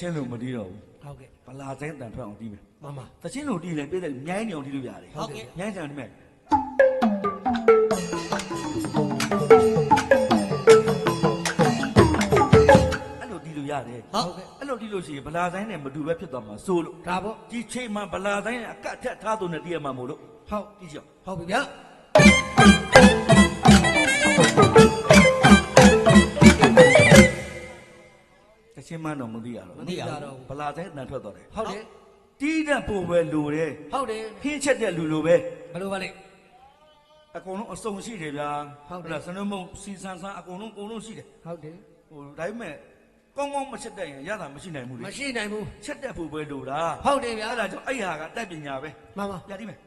ချင်းလို့မတီးတော့ဘူးဟုတ်ကဲ့ဗလာဆိုင်တန်ထွက်အောင်တီးမယ်မှန်ပါတချင်းလို့တီးရင်ပြည့်တယ်မြိုင်းနေအောင်တီးလို့ရတယ်ဟုတ်ကဲ့မြိုင်းဆန်တီးမယ်အဲ့လိုတီးလို့ရတယ်ဟုတ်ကဲ့အဲ့လိုတီးလို့ရှိရင်ဗလာဆိုင်နဲ့မတူပဲဖြစ်သွားမှာစိုးလို့ဒါပေါ့ဒီချိန်မှာဗလာဆိုင်အကတ်ထက်ထားသူနဲ့တီးရမှာမို့လို့ဟုတ်တီးချောဟုတ်ပြီဗျာတချင်းမန်းတော့မသိရတော့မသိရတော့ဗလာဆိုင်တန်ထွက်သွားတယ်ဟုတ်တယ်တီးတဲ့ပုံပဲလိုတယ်ဟုတ်တယ်ဖင်းချက်တဲ့လူလိုပဲဘယ်လိုပါလဲအကုန်လုံးအစုံရှိတယ်ဗျာဟုတ်လားစနုံမုံစီဆန်းဆန်းအကုန်လုံးရှိတယ်ဟုတ်တယ်ဟိုဒါပေမဲ့ကောင်းကောင်းမချက်တဲ့ရင်ရတာမရှိနိုင်ဘူးလေမရှိနိုင်ဘူးချက်တဲ့ပုံပဲလိုတာဟုတ်တယ်ဗျာအဲ့ဒါကြောင့်အဲ့ဟာကတက်ပညာပဲမှန်ပါပြတိမယ်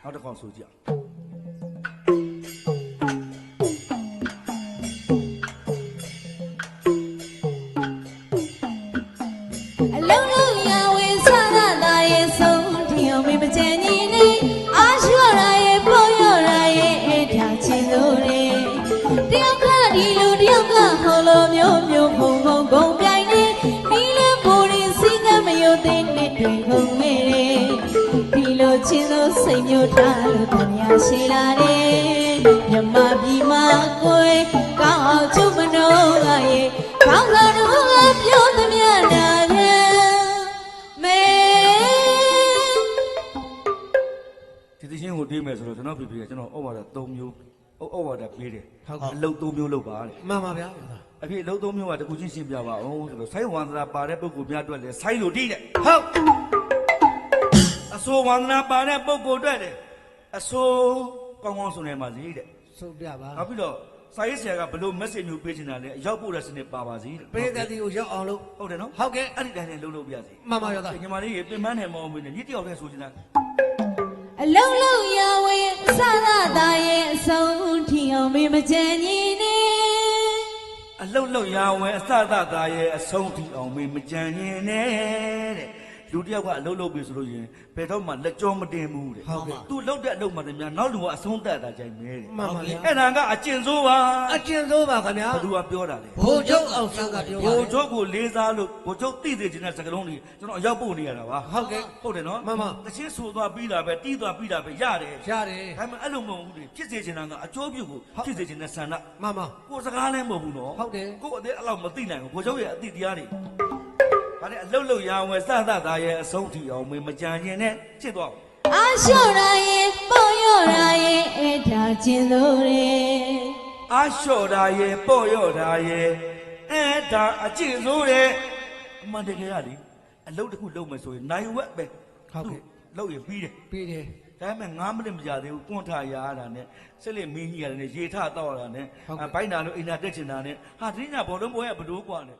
နောက်တစ်ခေါက်ဆိုကြည့်ချင်းသောစိတ်မျိုးထားလို့တမယာရှိလာတယ်မြမပြည်မှာကိုယ်ကောင်းအောင်ချုပ်မနှောကရဲ့ကောင်းတော်တို့ကပြောသမျှနာတယ်မဲဒီတချင်းကိုတီးမယ်ဆိုတော့ကျွန်တော်ပြပြကျွန်တော်ဩဝါဒ3မျိုးဩဝါဒပေးတယ်အလုပ်3မျိုးလုပ်ပါတဲ့မှန်ပါဗျာအဖြစ်အလုပ်3မျိုးကတခုချင်းရှင်းပြပါအောင်ဆိုတော့ဆိုင်းဝန္ဒနာပါတဲ့ပုဂ္ဂိုလ်များအတွက်လည်းဆိုင်းလို့တီးတယ်ဟုတ်အဆိုဝန္ဒနာပါတဲ့ပုဂ္ဂိုလ်အတွက်လေအဆိုကောင်းကောင်းဆိုနေပါစေတဲ့ဆိုပြပါနောက်ပြီးတော့စာရေးဆရာကဘလို့ message မျိုးပေးချင်တာလဲရောက်ဖို့တဲ့စနစ်ပါပါစေတဲ့ပေးတဲ့တီကိုရောက်အောင်လို့ဟုတ်တယ်နော်ဟုတ်ကဲ့အဲ့ဒီတိုင်းနဲ့လုံးပြစေမှန်ပါရောသားညီမလေးရေပြင်ပန်းတယ်မအောင်မင်းနဲ့ညတယောက်တည်းဆိုချင်တာအလုံးလုံးရဝဲစသာတာရဲ့အဆုံးထီအောင်မင်းမကြံညီနေအလုံးလုံးရဝဲအစသာတာရဲ့အဆုံးထီအောင်မင်းမကြံညီနေတဲ့လူတယောက်ကအလုပ်လုပ်ပြီဆိုလို့ရင်ဘယ်တော့မှလက်ကြောမတင်ဘူးတဲ့ဟုတ်ကဲ့သူလုပ်တဲ့အလုပ်မှတည်းများနောက်လူကအဆုံးသက်တာကြိုင်မဲတဲ့မှန်ပါလေအဲ့ဒါကအကျင့်ဆိုးပါအကျင့်ဆိုးပါခင်ဗျာဘသူကပြောတာလေဘိုလ်ချုပ်အောင်ဆန်းကပြောတာဘိုလ်ချုပ်ကိုလေးစားလို့ဘိုလ်ချုပ်သိသိချင်းတဲ့စကားလုံးတွေကျွန်တော်အရောက်ပို့နေရတာပါဟုတ်ကဲ့ဟုတ်တယ်နော်မှန်ပါတချင်းဆိုသွားပြီးတာပဲတီးသွားပြီးတာပဲရတယ်ဒါပေမဲ့အဲ့လိုမဟုတ်ဘူးလေဖြစ်စေချင်တာကအကျိုးပြုကိုဖြစ်စေချင်တဲ့ဆန္ဒမှန်ပါကိုစကားလည်းမဟုတ်ဘူးနော်ဟုတ်တယ်ကိုအသေးအဲ့လောက်မသိနိုင်ဘူးဘိုလ်ချုပ်ရဲ့အသိတရားတွေဘာလဲအလုတ်လုတ်ရအောင်စသသားရဲ့အဆုံးထီအောင်မကြံရင်နဲ့ချစ်သွားအာလျှော့ရရဲ့ပေါ့ရော့ရရဲ့အဲ့ဒါချင်းလို့လေအာလျှော့ရရဲ့ပေါ့ရော့ရရဲ့အဲ့ဒါအကျင့်ဆိုးတယ်အမှန်တကယ်ကလေအလုတ်တစ်ခုလုပ်မယ်ဆိုရင်နိုင်ဝက်ပဲဟုတ်ကဲ့လုပ်ရင်ပြီးတယ်ဒါပေမဲ့9မိနစ်မကြာသေးဘူးကွန့်ထရရတာနဲ့ဆက်လက်မင်းကြီးရတယ်နဲ့ရေထတောက်ရတာနဲ့ဘိုင်းတာလို့အိမ်သာတက်ချင်တာနဲ့ဟာဒီညဘောလုံးပွဲကဘလို့กว่าနဲ့